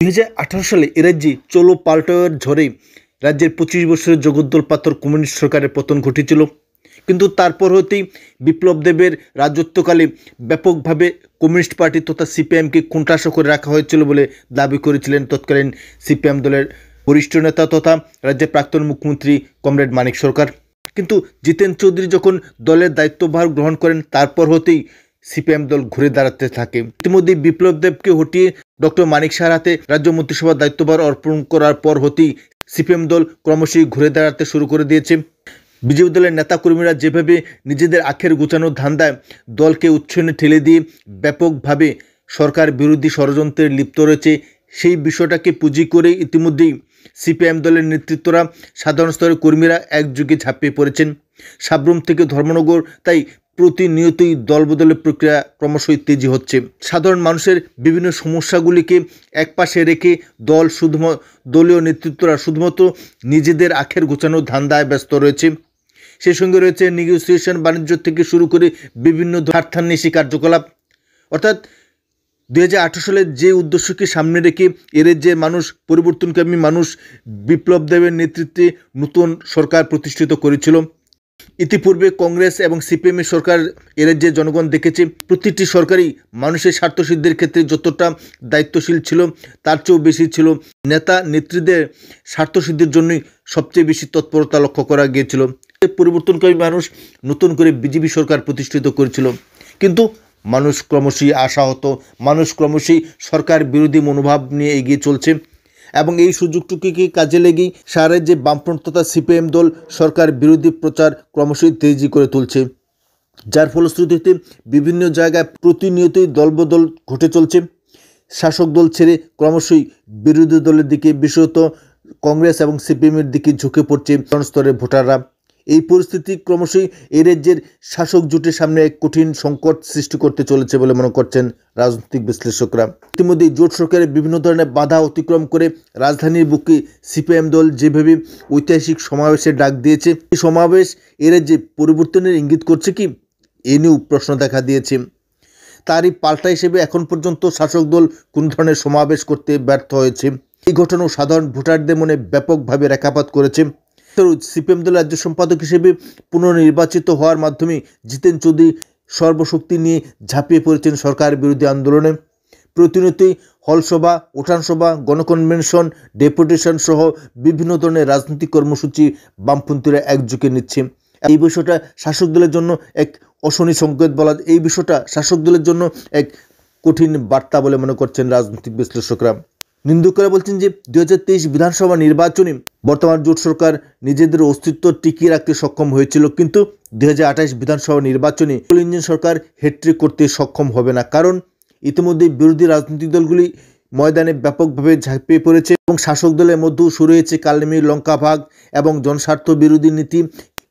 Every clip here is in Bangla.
2018 সালে এ রাজ্যে চলো পাল্টাওয়ের ঝড়ে রাজ্যের 25 বছরের জগদ্দল পাথর কমিউনিস্ট সরকারের পতন ঘটেছিল। কিন্তু তারপর হতেই বিপ্লব দেবের রাজত্বকালে ব্যাপকভাবে কমিউনিস্ট পার্টি তথা সিপিএমকে কোণঠাসা করে রাখা হয়েছিল বলে দাবি করেছিলেন তৎকালীন সিপিএম দলের বরিষ্ঠ নেতা তথা রাজ্যের প্রাক্তন মুখ্যমন্ত্রী কমরেড মানিক সরকার। কিন্তু জিতেন চৌধুরী যখন দলের দায়িত্বভার গ্রহণ করেন তারপর হতেই সিপিএম দল ঘুরে দাঁড়াতে থাকে। ইতিমধ্যে বিপ্লব দেবকে হটিয়ে ডক্টর মানিক সাহার হাতে রাজ্য মন্ত্রিসভার দায়িত্বভার অর্পণ করার পর হতেই সিপিএম দল ক্রমশই ঘুরে দাঁড়াতে শুরু করে দিয়েছে। বিজেপি দলের নেতাকর্মীরা যেভাবে নিজেদের আখের গোছানোর ধান্দায় দলকে উচ্ছন্নে ঠেলে দিয়ে ব্যাপকভাবে সরকার বিরোধী ষড়যন্ত্রে লিপ্ত রয়েছে, সেই বিষয়টাকে পুঁজি করে ইতিমধ্যেই সিপিএম দলের নেতৃত্বরা সাধারণ স্তরের কর্মীরা একযোগে ঝাঁপিয়ে পড়েছেন। সাবরুম থেকে ধর্মনগর তাই প্রতিনিয়তই দলবদলের প্রক্রিয়া ক্রমশই তেজি হচ্ছে। সাধারণ মানুষের বিভিন্ন সমস্যাগুলিকে একপাশে রেখে দলীয় নেতৃত্বরা শুধুমাত্র নিজেদের আখের গোছানোর ধান্দায় ব্যস্ত রয়েছে। সেই সঙ্গে রয়েছে নেগোসিয়েশন বাণিজ্য থেকে শুরু করে বিভিন্ন স্বার্থান্বেষী কার্যকলাপ। অর্থাৎ 2018 সালে যে উদ্দেশ্যকে সামনে রেখে এরাজ্যের মানুষ, পরিবর্তনকামী মানুষ বিপ্লব দেবের নেতৃত্বে নতুন সরকার প্রতিষ্ঠিত করেছিল। ইতিপূর্বে কংগ্রেস এবং সিপিএমের সরকার এরাজ্যের জনগণ দেখেছে প্রতিটি সরকারই মানুষের স্বার্থসিদ্ধির ক্ষেত্রে যতটা দায়িত্বশীল ছিল তার চেয়েও বেশি ছিল নেতা নেত্রীদের স্বার্থসিদ্ধির জন্যই সবচেয়ে বেশি তৎপরতা লক্ষ্য করা গিয়েছিল। পরিবর্তনকারী মানুষ নতুন করে বিজেপি সরকার প্রতিষ্ঠিত করেছিল, কিন্তু মানুষ ক্রমশই আশাহত, মানুষ ক্রমশই সরকার বিরোধী মনোভাব নিয়ে এগিয়ে চলছে এবং এই সুযোগটুকুকে কাজে লেগেই সারা যে বামফ্রন্ট তথা সিপিএম দল সরকার বিরোধী প্রচার ক্রমশই তেজি করে তুলছে, যার ফলশ্রুতিতে বিভিন্ন জায়গায় প্রতিনিয়তই দলবদল ঘটে চলছে। শাসক দল ছেড়ে ক্রমশই বিরোধী দলের দিকে, বিশেষত কংগ্রেস এবং সিপিএমের দিকে ঝুঁকে পড়ছে স্তরের ভোটাররা। এই পরিস্থিতি ক্রমশই এই রাজ্যের শাসক জোটের সামনে এক কঠিন সংকট সৃষ্টি করতে চলেছে বলে মনে করছেন রাজনৈতিক বিশ্লেষকরা। ইতিমধ্যে জোট সরকারের বিভিন্ন ধরনের বাধা অতিক্রম করে রাজধানীর বুকে সিপিএম দল যেভাবে ঐতিহাসিক সমাবেশের ডাক দিয়েছে, এই সমাবেশ এই রাজ্যে পরিবর্তনের ইঙ্গিত করছে কি, এ নিয়েও প্রশ্ন দেখা দিয়েছে। তারই পাল্টা হিসেবে এখন পর্যন্ত শাসক দল কোন ধরনের সমাবেশ করতে ব্যর্থ হয়েছে, এই ঘটনাও সাধারণ ভোটারদের মনে ব্যাপকভাবে রেখাপাত করেছে। সিপিএম দলের রাজ্য সম্পাদক হিসেবে পুনর্নির্বাচিত হওয়ার মাধ্যমে জিতেন চৌধুরী সর্বশক্তি নিয়ে ঝাঁপিয়ে পড়েছেন সরকার বিরোধী আন্দোলনে। প্রতিনিয়তই হলসভা, উঠানসভা, গণকনভেনশন, ডেপুটেশন সহ বিভিন্ন ধরনের রাজনৈতিক কর্মসূচি বামপন্থীরা একযোগে নিচ্ছে। এই বিষয়টা শাসক দলের জন্য এক অশনি সংকেত বলা, এই বিষয়টা শাসক দলের জন্য এক কঠিন বার্তা বলে মনে করছেন রাজনৈতিক বিশ্লেষকরা। নিন্দুকরা বলছেন যে 2023 বিধানসভা নির্বাচনে বর্তমান জোট সরকার নিজেদের অস্তিত্ব টিকিয়ে রাখতে সক্ষম হয়েছিল, কিন্তু 2028 বিধানসভা নির্বাচনে ইঞ্জিন সরকার হ্যাট্রিক করতে সক্ষম হবে না, কারণ ইতিমধ্যে বিরোধী রাজনৈতিক দলগুলি ময়দানে ব্যাপকভাবে ঝাঁপিয়ে পড়েছে এবং শাসক দলের মধ্যেও শুরু হয়েছে কালমির লঙ্কা ভাগ এবং জনস্বার্থ বিরোধী নীতি।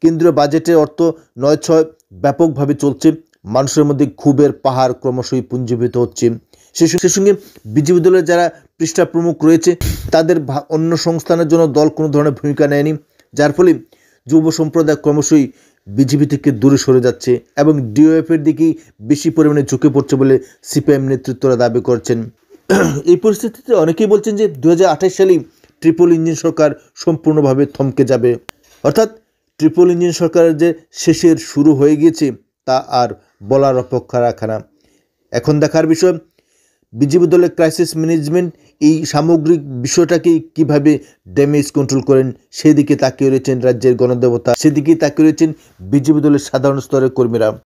কেন্দ্রীয় বাজেটের অর্থ 9-6 ব্যাপকভাবে চলছে, মানুষের মধ্যে ক্ষোভের পাহাড় ক্রমশই পুঞ্জীভূত হচ্ছে। সে সঙ্গে বিজেপি দলের যারা পৃষ্ঠা প্রমুখ রয়েছে তাদের অন্য সংস্থানের জন্য দল কোনো ধরনের ভূমিকা নেয়নি, যার ফলে যুব সম্প্রদায় ক্রমশই বিজেপি থেকে দূরে সরে যাচ্ছে এবং ডিওএফের দিকেই বেশি পরিমাণে ঝুঁকে পড়ছে বলে সিপিএম নেতৃত্বরা দাবি করছেন। এই পরিস্থিতিতে অনেকেই বলছেন যে 2028 সালেই ট্রিপল ইঞ্জিন সরকার সম্পূর্ণভাবে থমকে যাবে, অর্থাৎ ট্রিপল ইঞ্জিন সরকারের যে শেষের শুরু হয়ে গিয়েছে তা আর বলার অপেক্ষা রাখে না। এখন দেখার বিষয় বিজেপি দলের ক্রাইসিস ম্যানেজমেন্ট এই সামগ্রিক বিষয়টাকে কিভাবে ড্যামেজ কন্ট্রোল করেন, সেদিকে তাকিয়ে রয়েছেন রাজ্যের গণদেবতা, সেদিকেই তাকিয়ে রয়েছেন বিজেপি দলের সাধারণ স্তরের কর্মীরা।